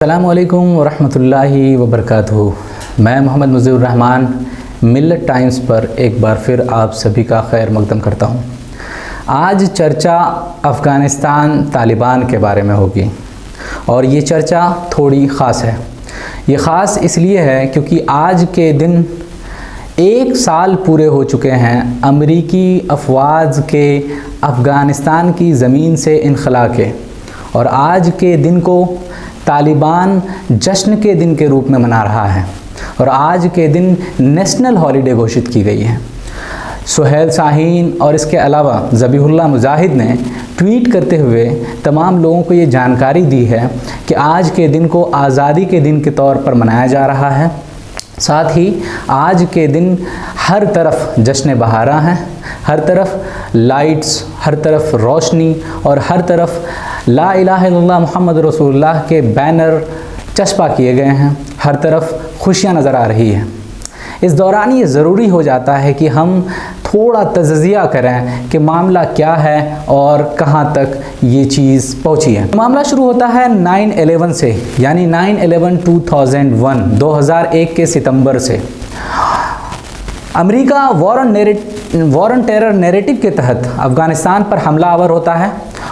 अस्सलामुअलैकुम वरहमतुल्लाहि वबरकातुहू। मैं मोहम्मद मुजीबुर रहमान मिल्लत टाइम्स पर एक बार फिर आप सभी का खैर मकदम करता हूँ। आज चर्चा अफ़गानिस्तान तालिबान के बारे में होगी और ये चर्चा थोड़ी ख़ास है। ये ख़ास इसलिए है क्योंकि आज के दिन 1 साल पूरे हो चुके हैं अमरीकी अफवाज के अफ़गानिस्तान की ज़मीन से इनखला के, और आज के दिन को तालिबान जश्न के दिन के रूप में मना रहा है और आज के दिन नेशनल हॉलिडे घोषित की गई है। सुहेल शाहीन और इसके अलावा ज़बीहुल्लाह मुजाहिद ने ट्वीट करते हुए तमाम लोगों को ये जानकारी दी है कि आज के दिन को आज़ादी के दिन के तौर पर मनाया जा रहा है। साथ ही आज के दिन हर तरफ जश्न बहारा हैं, हर तरफ लाइट्स, हर तरफ रोशनी और हर तरफ ला इलाहा इल्लल्लाह मुहम्मद रसूलुल्लाह के बैनर चस्पा किए गए हैं। हर तरफ खुशियाँ नज़र आ रही हैं। इस दौरान ये ज़रूरी हो जाता है कि हम थोड़ा तज़किया करें कि मामला क्या है और कहाँ तक ये चीज़ पहुँची है। मामला शुरू होता है 9/11 से, यानी 9/11 2001 के सितंबर से। America war on terror narrative के तहत अफ़गानिस्तान पर हमला आवर होता है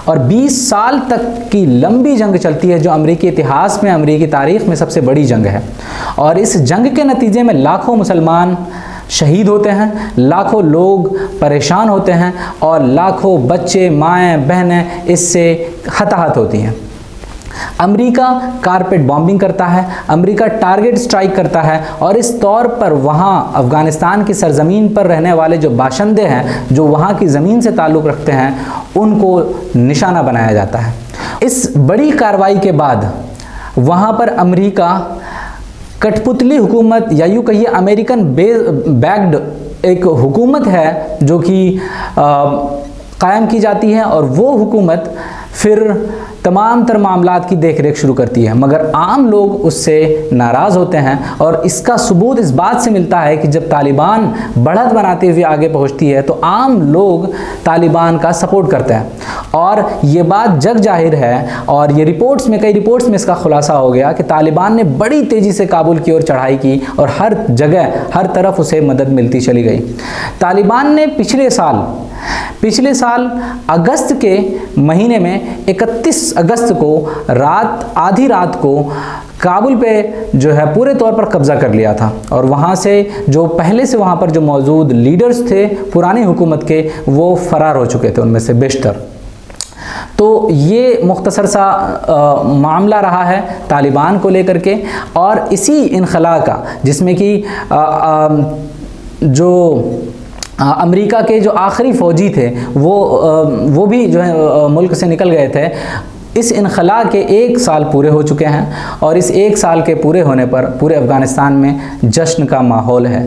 और 20 साल तक की लंबी जंग चलती है, जो अमेरिकी इतिहास में, अमेरिकी तारीख़ में सबसे बड़ी जंग है। और इस जंग के नतीजे में लाखों मुसलमान शहीद होते हैं, लाखों लोग परेशान होते हैं और लाखों बच्चे, माएँ, बहनें इससे हताहत होती हैं। अमेरिका कारपेट बॉम्बिंग करता है, अमेरिका टारगेट स्ट्राइक करता है और इस तौर पर वहाँ अफ़गानिस्तान की सरज़मीन पर रहने वाले जो बाशिंदे हैं, जो वहाँ की ज़मीन से ताल्लुक़ रखते हैं, उनको निशाना बनाया जाता है। इस बड़ी कार्रवाई के बाद वहाँ पर अमेरिका कठपुतली हुकूमत, या यूँ कहिए अमेरिकन बैक्ड एक हुकूमत है जो कि कायम की जाती है, और वो हुकूमत फिर तमाम तर मामलात की देख रेख शुरू करती है। मगर आम लोग उससे नाराज़ होते हैं और इसका सबूत इस बात से मिलता है कि जब तालिबान बढ़त बनाते हुए आगे पहुंचती है तो आम लोग तालिबान का सपोर्ट करते हैं। और ये बात जग जाहिर है और ये कई रिपोर्ट्स में इसका खुलासा हो गया कि तालिबान ने बड़ी तेज़ी से काबुल की ओर चढ़ाई की और हर जगह, हर तरफ उसे मदद मिलती चली गई। तालिबान ने पिछले साल अगस्त के महीने में 31 अगस्त को आधी रात को काबुल पे जो है पूरे तौर पर कब्ज़ा कर लिया था, और वहाँ से जो पहले से वहाँ पर जो मौजूद लीडर्स थे पुरानी हुकूमत के, वो फ़रार हो चुके थे, उनमें से बेशतर। तो ये मुख्तसर सा मामला रहा है तालिबान को लेकर के। और इसी इनखला का, जिसमें कि जो अमेरिका के जो आखिरी फ़ौजी थे वो भी जो है मुल्क से निकल गए थे। इस इनखला के 1 साल पूरे हो चुके हैं और इस 1 साल के पूरे होने पर पूरे अफ़गानिस्तान में जश्न का माहौल है।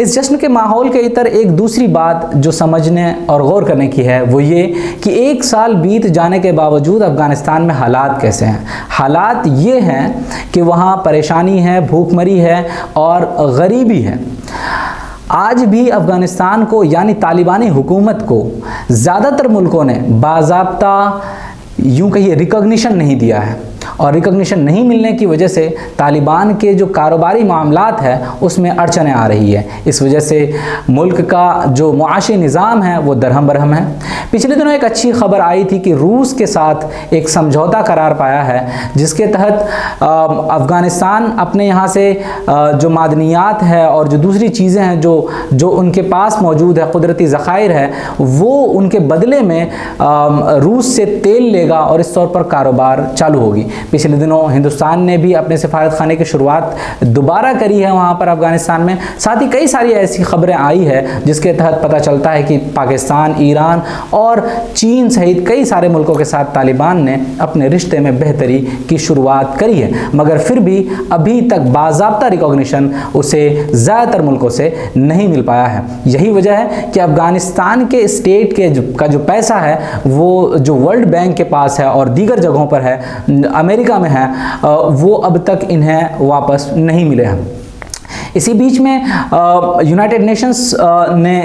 इस जश्न के माहौल के इतर एक दूसरी बात जो समझने और गौर करने की है वो ये कि 1 साल बीत जाने के बावजूद अफ़गानिस्तान में हालात कैसे हैं। हालात ये हैं कि वहाँ परेशानी है, भूखमरी है और गरीबी है। आज भी अफ़गानिस्तान को, यानी तालिबानी हुकूमत को, ज़्यादातर मुल्कों ने बाज़ाब्ता यूँ कहिए रिकॉग्निशन नहीं दिया है, और रिकॉग्निशन नहीं मिलने की वजह से तालिबान के जो कारोबारी मामलात है उसमें अड़चनें आ रही है। इस वजह से मुल्क का जो मुआशी निज़ाम है वो दरहम बरहम है। पिछले दिनों एक अच्छी खबर आई थी कि रूस के साथ एक समझौता करार पाया है, जिसके तहत अफ़गानिस्तान अपने यहाँ से जो मादनियात है और जो दूसरी चीज़ें हैं जो उनके पास मौजूद है, कुदरती ज़खायर है, वो उनके बदले में रूस से तेल लेगा और इस तौर पर कारोबार चालू होगी। पिछले दिनों हिंदुस्तान ने भी अपने सफारत खाने की शुरुआत दोबारा करी है वहाँ पर अफ़गानिस्तान में। साथ ही कई सारी ऐसी खबरें आई है जिसके तहत पता चलता है कि पाकिस्तान, ईरान और चीन सहित कई सारे मुल्कों के साथ तालिबान ने अपने रिश्ते में बेहतरी की शुरुआत करी है, मगर फिर भी अभी तक बाज़ाब्ता रिकॉग्निशन उसे ज़्यादातर मुल्कों से नहीं मिल पाया है। यही वजह है कि अफ़गानिस्तान के स्टेट का जो पैसा है वो जो वर्ल्ड बैंक के पास है और दीगर जगहों पर है, अमेरिका में है, वो अब तक इन्हें वापस नहीं मिले हैं। इसी बीच में यूनाइटेड नेशंस ने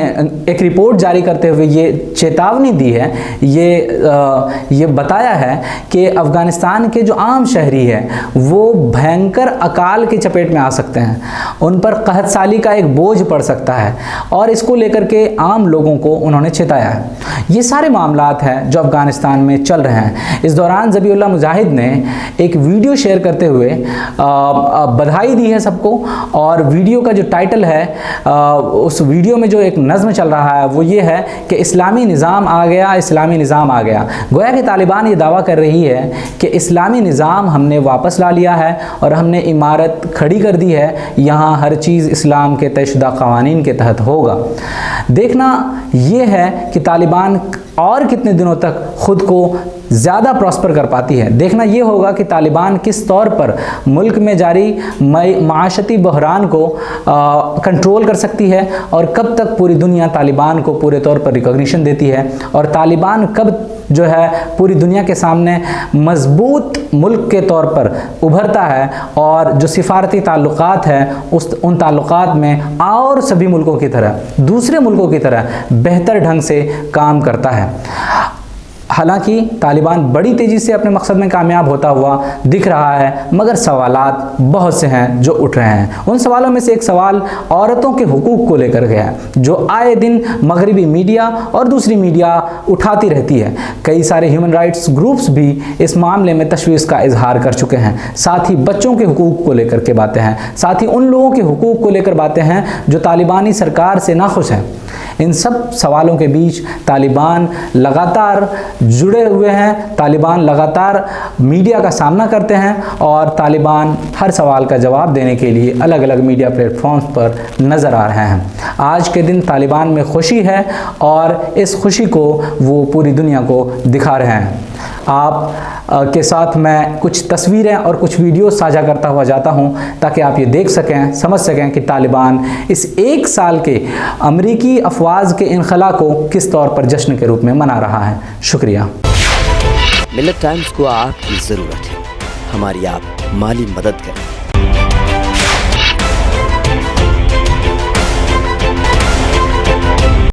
एक रिपोर्ट जारी करते हुए ये चेतावनी दी है, ये बताया है कि अफ़गानिस्तान के जो आम शहरी हैं वो भयंकर अकाल की चपेट में आ सकते हैं, उन पर कहत साली का एक बोझ पड़ सकता है, और इसको लेकर के आम लोगों को उन्होंने चेताया है। ये सारे मामलात हैं जो अफ़गानिस्तान में चल रहे हैं। इस दौरान ज़बीउल्लाह मुजाहिद ने एक वीडियो शेयर करते हुए बधाई दी है सबको, और वीडियो का जो टाइटल है, उस वीडियो में जो एक नज़्म चल रहा है वो ये है कि इस्लामी निज़ाम आ गया, इस्लामी निज़ाम आ गया। गोया कि तालिबान ये दावा कर रही है कि इस्लामी निज़ाम हमने वापस ला लिया है और हमने इमारत खड़ी कर दी है, यहाँ हर चीज़ इस्लाम के तयशुदा क़वानीन के तहत होगा। देखना ये है कि तालिबान और कितने दिनों तक ख़ुद को ज़्यादा प्रॉस्पर कर पाती है। देखना ये होगा कि तालिबान किस तौर पर मुल्क में जारी माशती बहरान को कंट्रोल कर सकती है, और कब तक पूरी दुनिया तालिबान को पूरे तौर पर रिकॉग्निशन देती है, और तालिबान कब जो है पूरी दुनिया के सामने मजबूत मुल्क के तौर पर उभरता है, और जो सिफारती ताल्लुकात हैं उन ताल्लुकात में और सभी मुल्कों की तरह, दूसरे मुल्कों की तरह बेहतर ढंग से काम करता है। हालांकि तालिबान बड़ी तेज़ी से अपने मकसद में कामयाब होता हुआ दिख रहा है, मगर सवालात बहुत से हैं जो उठ रहे हैं। उन सवालों में से एक सवाल औरतों के हुकूक को लेकर गया है, जो आए दिन मगरबी मीडिया और दूसरी मीडिया उठाती रहती है। कई सारे ह्यूमन राइट्स ग्रुप्स भी इस मामले में तशवीश का इजहार कर चुके हैं। साथ ही बच्चों के हुकूक को लेकर के बातें हैं, साथ ही उन लोगों के हुकूक को लेकर बातें हैं जो तालिबानी सरकार से नाखुश हैं। इन सब सवालों के बीच तालिबान लगातार जुड़े हुए हैं, तालिबान लगातार मीडिया का सामना करते हैं, और तालिबान हर सवाल का जवाब देने के लिए अलग अलग मीडिया प्लेटफॉर्म्स पर नज़र आ रहे हैं। आज के दिन तालिबान में खुशी है, और इस खुशी को वो पूरी दुनिया को दिखा रहे हैं। आप के साथ मैं कुछ तस्वीरें और कुछ वीडियो साझा करता हुआ जाता हूं, ताकि आप ये देख सकें, समझ सकें कि तालिबान इस 1 साल के अमरीकी अफवाज के इनखला को किस तौर पर जश्न के रूप में मना रहा है। शुक्रिया। मिल्लत टाइम्स को आपकी ज़रूरत है, हमारी आप माली मदद करें।